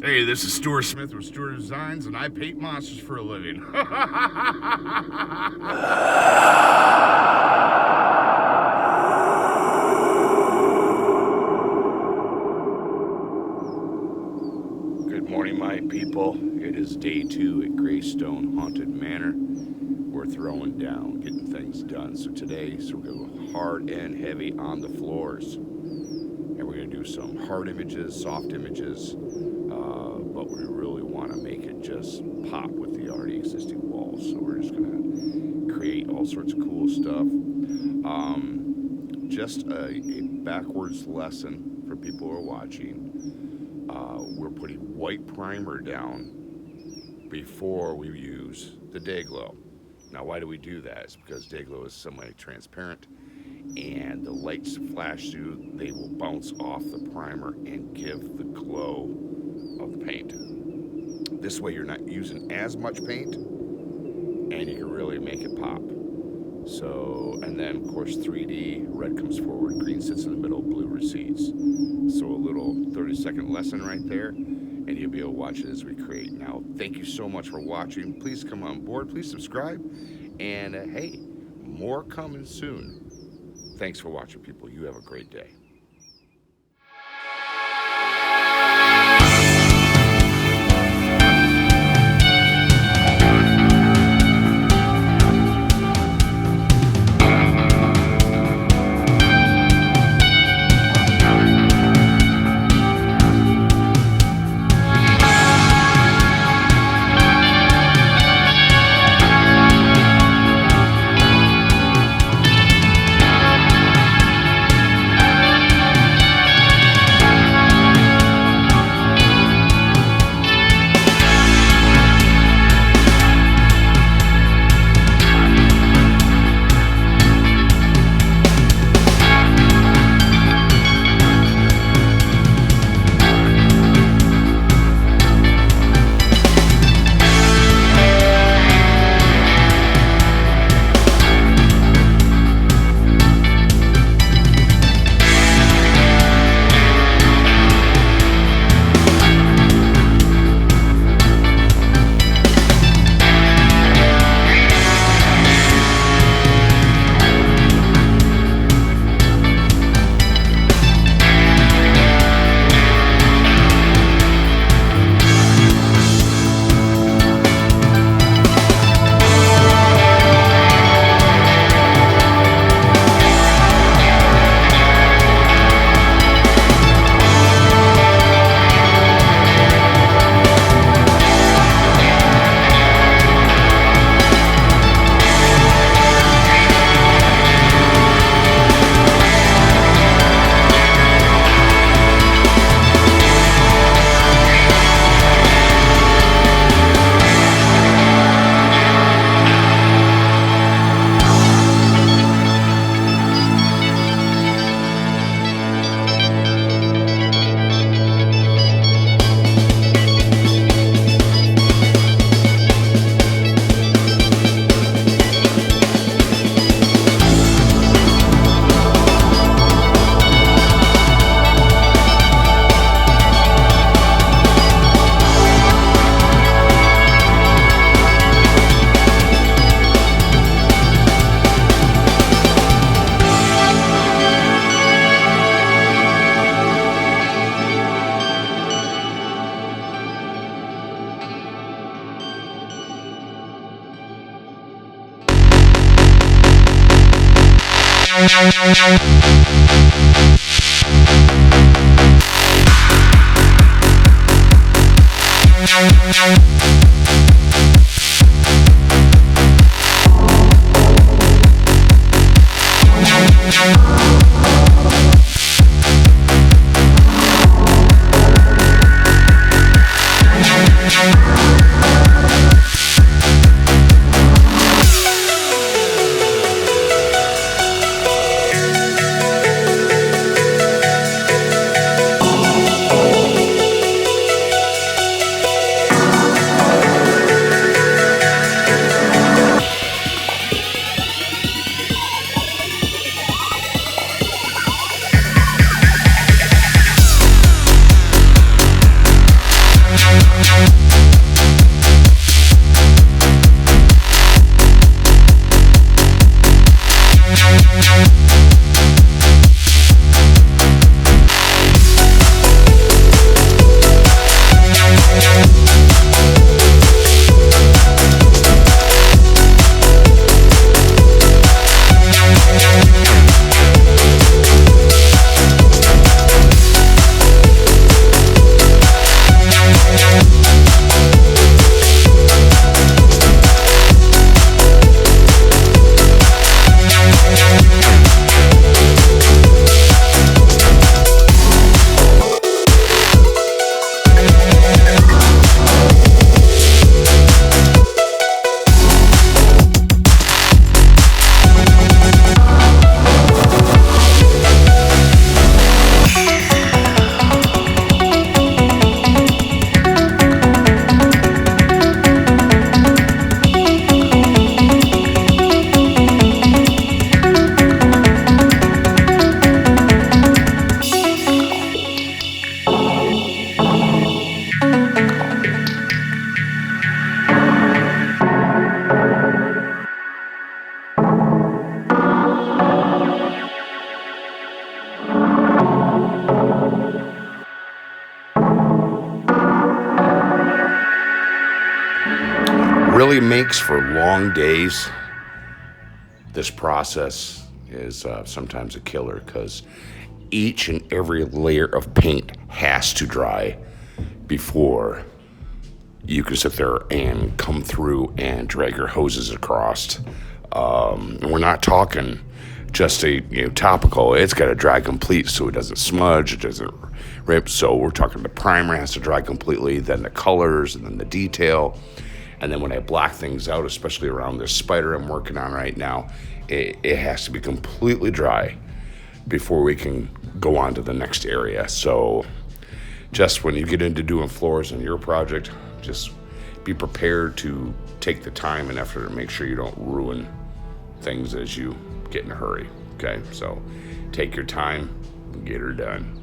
Hey, this is Stuart Smith with Stuart Designs, and I paint monsters for a living. Good morning, my people. It is day 2 at Graystone Haunted Manor. We're throwing down, getting things done. So today, we're going to go hard and heavy on the floors. And we're going to do some hard images, soft images, but we really want to make it just pop with the already existing walls. So we're just going to create all sorts of cool stuff. Just a backwards lesson for people who are watching. We're putting white primer down before we use the day glow. Now, why do we do that? It's because day glow is semi-transparent, and the lights flash through, they will bounce off the primer and give the glow of the paint. This way you're not using as much paint, and you can really make it pop. So, and then of course 3D, red comes forward, green sits in the middle, blue recedes. So a little 30-second lesson right there, and you'll be able to watch it as we create. Now, thank you so much for watching. Please come on board, please subscribe, and hey, more coming soon. Thanks for watching, people. You have a great day. really makes for long days. This process is sometimes a killer because each and every layer of paint has to dry before you can sit there and come through and drag your hoses across. And we're not talking just a topical. It's got to dry complete so it doesn't smudge, it doesn't rip. So we're talking the primer has to dry completely, then the colors, and then the detail. And then when I black things out, especially around this spider I'm working on right now, it has to be completely dry before we can go on to the next area. So just when you get into doing floors on your project, just be prepared to take the time and effort to make sure you don't ruin things as you get in a hurry. Okay, so take your time and get her done.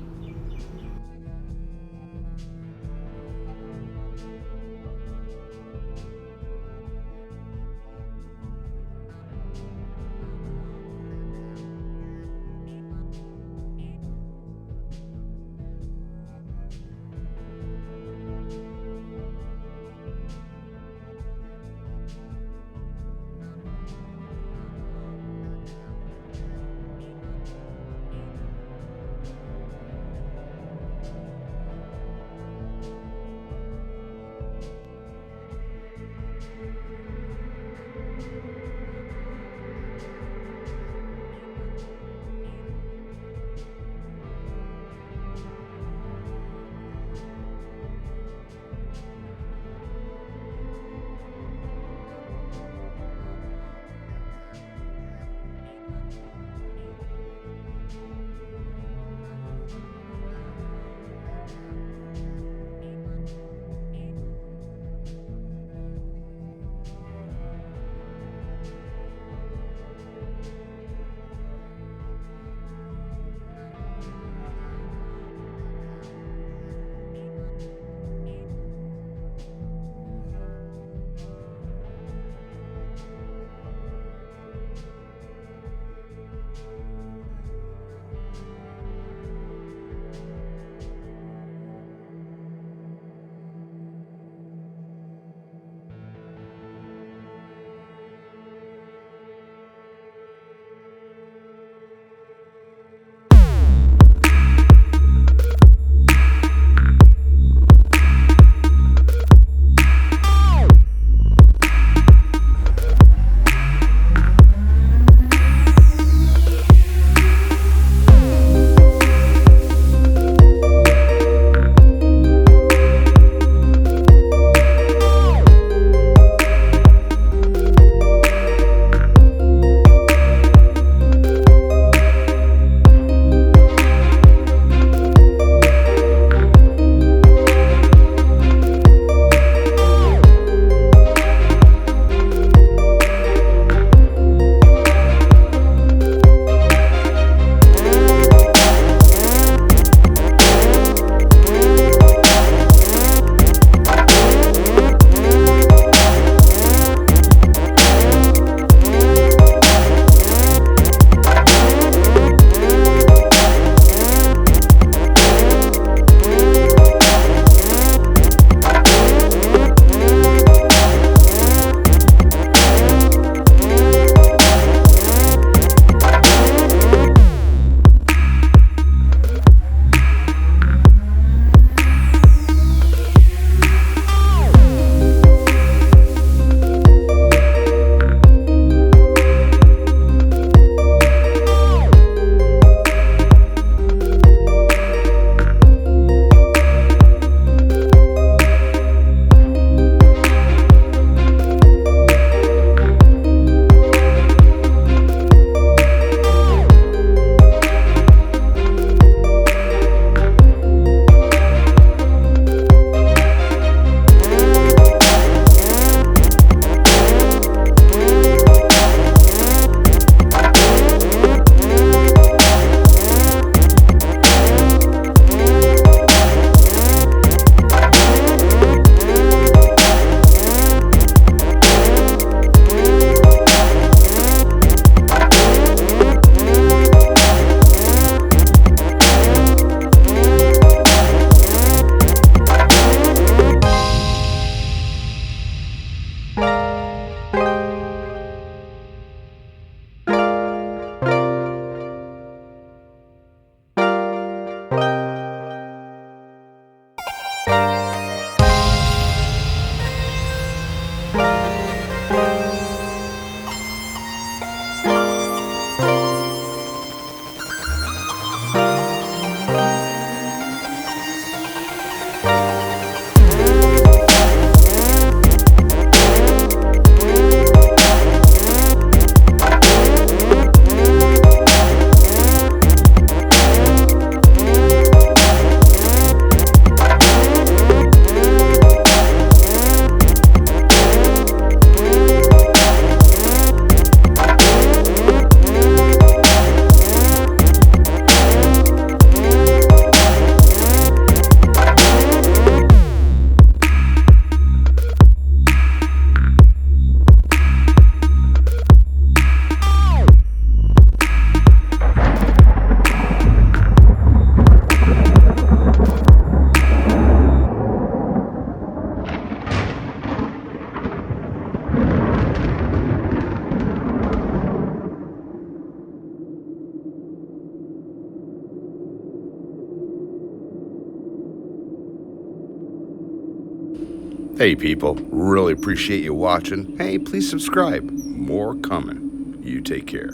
Hey people, really appreciate you watching. Hey, please subscribe. More coming. You take care.